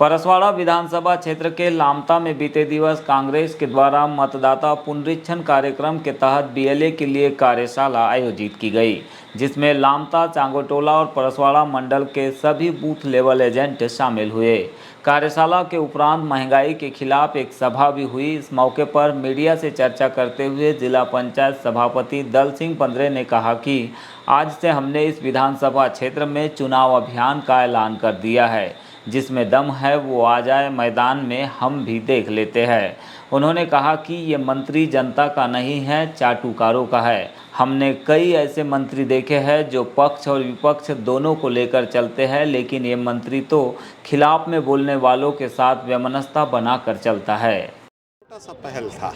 परसवाड़ा विधानसभा क्षेत्र के लामता में बीते दिवस कांग्रेस के द्वारा मतदाता पुनरीक्षण कार्यक्रम के तहत बीएलए के लिए कार्यशाला आयोजित की गई, जिसमें लामता, चांगोटोला और परसवाड़ा मंडल के सभी बूथ लेवल एजेंट शामिल हुए। कार्यशाला के उपरांत महंगाई के खिलाफ एक सभा भी हुई। इस मौके पर मीडिया से चर्चा करते हुए जिला पंचायत सभापति दल सिंह पंद्रे ने कहा कि आज से हमने इस विधानसभा क्षेत्र में चुनाव अभियान का ऐलान कर दिया है। जिसमें दम है वो आ जाए मैदान में, हम भी देख लेते हैं। उन्होंने कहा कि ये मंत्री जनता का नहीं है, चाटुकारों का है। हमने कई ऐसे मंत्री देखे हैं जो पक्ष और विपक्ष दोनों को लेकर चलते हैं, लेकिन ये मंत्री तो खिलाफ में बोलने वालों के साथ वैमनस्यता बनाकर चलता है। छोटा सा पहल था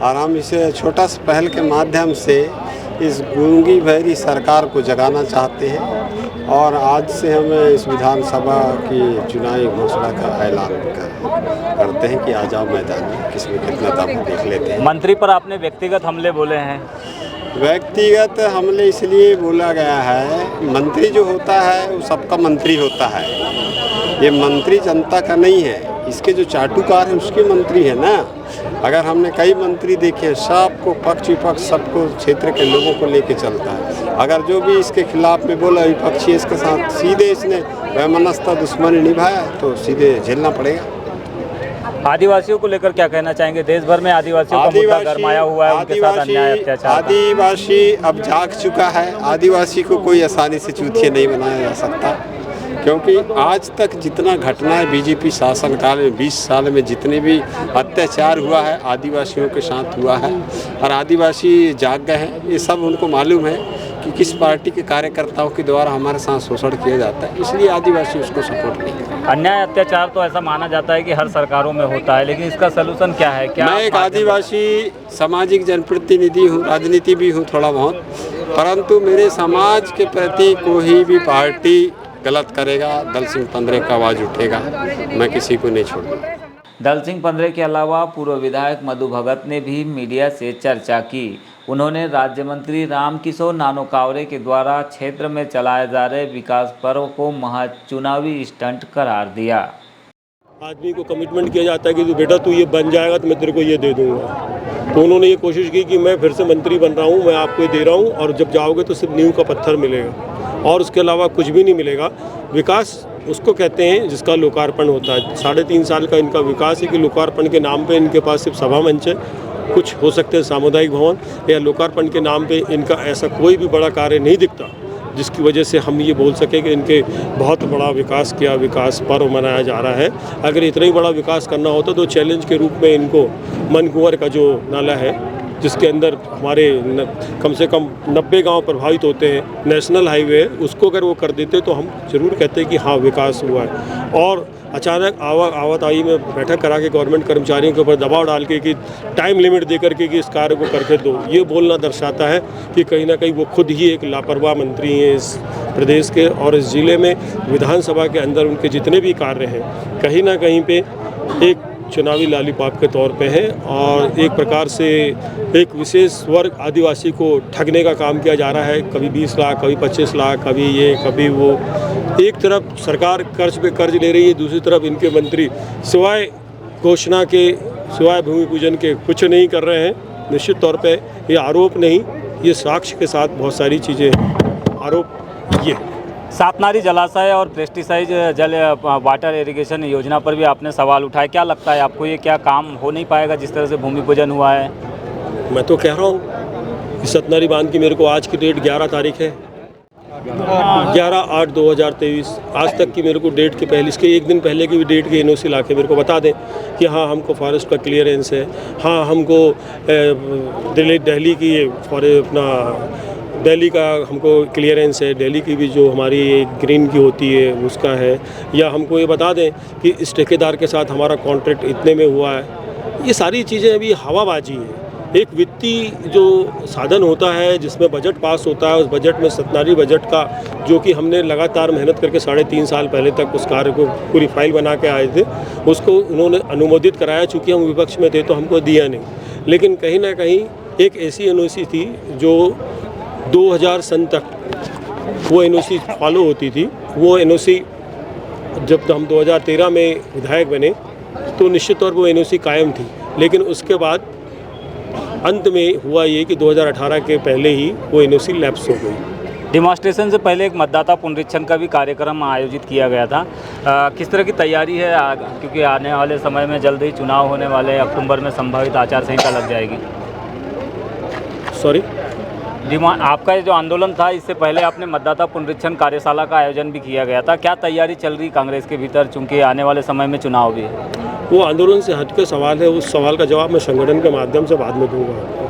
और हम इसे छोटा सा पहल के माध्यम से इस गूंगी बहरी सरकार को जगाना चाहते हैं और आज से हम इस विधानसभा की चुनावी घोषणा का ऐलान करते हैं कि आ जाओ मैदान में, किसमें कितना दम देख लेते हैं। मंत्री पर आपने व्यक्तिगत हमले बोले हैं। व्यक्तिगत हमले इसलिए बोला गया है, मंत्री जो होता है वो सबका मंत्री होता है। ये मंत्री जनता का नहीं है, इसके जो चाटुकार हैं उसके मंत्री है ना। अगर हमने कई मंत्री देखे हैं, सबको पक्ष विपक्ष सबको क्षेत्र के लोगों को लेके चलता है। अगर जो भी इसके खिलाफ में बोला विपक्षी, इसके साथ सीधे इसने वैमनस्यता दुश्मनी निभाया तो सीधे झेलना पड़ेगा। आदिवासियों को लेकर क्या कहना चाहेंगे? देश भर में आदिवासियों का मुद्दा गरमाया हुआ है, उनके साथ अन्याय अत्याचार। आदिवासी अब जाग चुका है। आदिवासी को कोई आसानी से चूतिया नहीं बनाया जा सकता, क्योंकि आज तक जितना घटनाएं बीजेपी शासनकाल में 20 साल में जितने भी अत्याचार हुआ है आदिवासियों के साथ हुआ है और आदिवासी जाग गए हैं। ये सब उनको मालूम है कि किस पार्टी के कार्यकर्ताओं के द्वारा हमारे साथ शोषण किया जाता है, इसलिए आदिवासी उसको सपोर्ट नहीं करते। अन्याय अत्याचार तो ऐसा माना जाता है कि हर सरकारों में होता है, लेकिन इसका सलूशन क्या है? क्या मैं एक आदिवासी सामाजिक जनप्रतिनिधि हूँ, राजनीति भी हूँ थोड़ा बहुत, परंतु मेरे समाज के प्रति कोई भी पार्टी गलत करेगा, दल सिंह पंद्रे का आवाज़ उठेगा, मैं किसी को नहीं छोड़ूंगा। दल सिंह पंद्रे के अलावा पूर्व विधायक मधु भगत ने भी मीडिया से चर्चा की। उन्होंने राज्य मंत्री रामकिशोर नानोकावरे के द्वारा क्षेत्र में चलाए जा रहे विकास पर्व को महज चुनावी स्टंट करार दिया। आदमी को कमिटमेंट किया जाता है कि बेटा तू ये बन जाएगा तो मैं तेरे को ये दे दूंगा। तो उन्होंने ये कोशिश की कि मैं फिर से मंत्री बन रहा हूँ, मैं आपको ये दे रहा हूँ और जब जाओगे तो सिर्फ नींव का पत्थर मिलेगा और उसके अलावा कुछ भी नहीं मिलेगा। विकास उसको कहते हैं जिसका लोकार्पण होता है। 3.5 साल का इनका विकास है कि लोकार्पण के नाम पे इनके पास सिर्फ सभा मंच है, कुछ हो सकते हैं सामुदायिक भवन, या लोकार्पण के नाम पे इनका ऐसा कोई भी बड़ा कार्य नहीं दिखता जिसकी वजह से हम ये बोल सकें कि इनके बहुत बड़ा विकास किया, विकास पर्व मनाया जा रहा है। अगर इतना ही बड़ा विकास करना होता तो चैलेंज के रूप में इनको मनकुंवर का जो नाला है जिसके अंदर हमारे कम से कम 90 गांव प्रभावित होते हैं, नेशनल हाईवे है, उसको अगर वो कर देते तो हम जरूर कहते हैं कि हाँ विकास हुआ है। और अचानक आवाताई में बैठक करा के गवर्नमेंट कर्मचारियों के ऊपर दबाव डाल के कि टाइम लिमिट दे करके कि इस कार्य को करके दो, ये बोलना दर्शाता है कि कहीं ना कहीं वो खुद ही एक लापरवाह मंत्री हैं इस प्रदेश के। और इस ज़िले में विधानसभा के अंदर उनके जितने भी कार्य हैं कहीं ना कहीं पे एक चुनावी लालीपाप के तौर पे है और एक प्रकार से एक विशेष वर्ग आदिवासी को ठगने का काम किया जा रहा है। कभी 20 लाख, कभी 25 लाख, कभी ये कभी वो। एक तरफ सरकार कर्ज पे कर्ज ले रही है, दूसरी तरफ इनके मंत्री सिवाय घोषणा के, सिवाय भूमि पूजन के कुछ नहीं कर रहे हैं। निश्चित तौर पे ये आरोप नहीं, ये साक्ष्य के साथ बहुत सारी चीज़ें आरोप ये सातनारी जलाशय और पेस्टिसाइड जल वाटर इरिगेशन योजना पर भी आपने सवाल उठाया। क्या लगता है आपको, ये क्या काम हो नहीं पाएगा जिस तरह से भूमि पूजन हुआ है? मैं तो कह रहा हूँ कि सतनारी बांध की मेरे को आज की डेट 11 तारीख है, 11/8/2023, आज तक की मेरे को डेट के पहले, इसके एक दिन पहले की भी डेट की NOC ला के मेरे को बता दें कि हाँ हमको फॉरेस्ट का क्लियरेंस है, हाँ हमको दिल्ली की फॉर अपना दिल्ली का हमको क्लियरेंस है, दिल्ली की भी जो हमारी ग्रीन की होती है उसका है, या हमको ये बता दें कि इस ठेकेदार के साथ हमारा कॉन्ट्रैक्ट इतने में हुआ है। ये सारी चीज़ें अभी हवाबाजी है। एक वित्तीय जो साधन होता है जिसमें बजट पास होता है, उस बजट में सतनारी बजट का जो कि हमने लगातार मेहनत करके 3.5 साल पहले तक उस कार्य को पूरी फाइल बना के आए थे, उसको उन्होंने अनुमोदित कराया। चूँकि हम विपक्ष में थे तो हमको दिया नहीं, लेकिन कहीं ना कहीं एक ऐसी NOC थी जो 2000 सन तक वो NOC फॉलो होती थी। वो NOC जब हम 2013 में विधायक बने तो निश्चित तौर पर वो एनओसी कायम थी, लेकिन उसके बाद अंत में हुआ ये कि 2018 के पहले ही वो एनओसी लैप्स हो गई। डिमॉन्स्ट्रेशन से पहले एक मतदाता पुनरीक्षण का भी कार्यक्रम आयोजित किया गया था। किस तरह की तैयारी है, क्योंकि आने वाले समय में जल्द ही चुनाव होने वाले, अक्टूबर में संभावित आचार संहिता लग जाएगी। सॉरी, आपका ये जो आंदोलन था, इससे पहले आपने मतदाता पुनरीक्षण कार्यशाला का आयोजन भी किया गया था। क्या तैयारी चल रही कांग्रेस के भीतर, चूंकि आने वाले समय में चुनाव भी है? वो आंदोलन से हट के सवाल है, उस सवाल का जवाब मैं संगठन के माध्यम से बाद में दूंगा।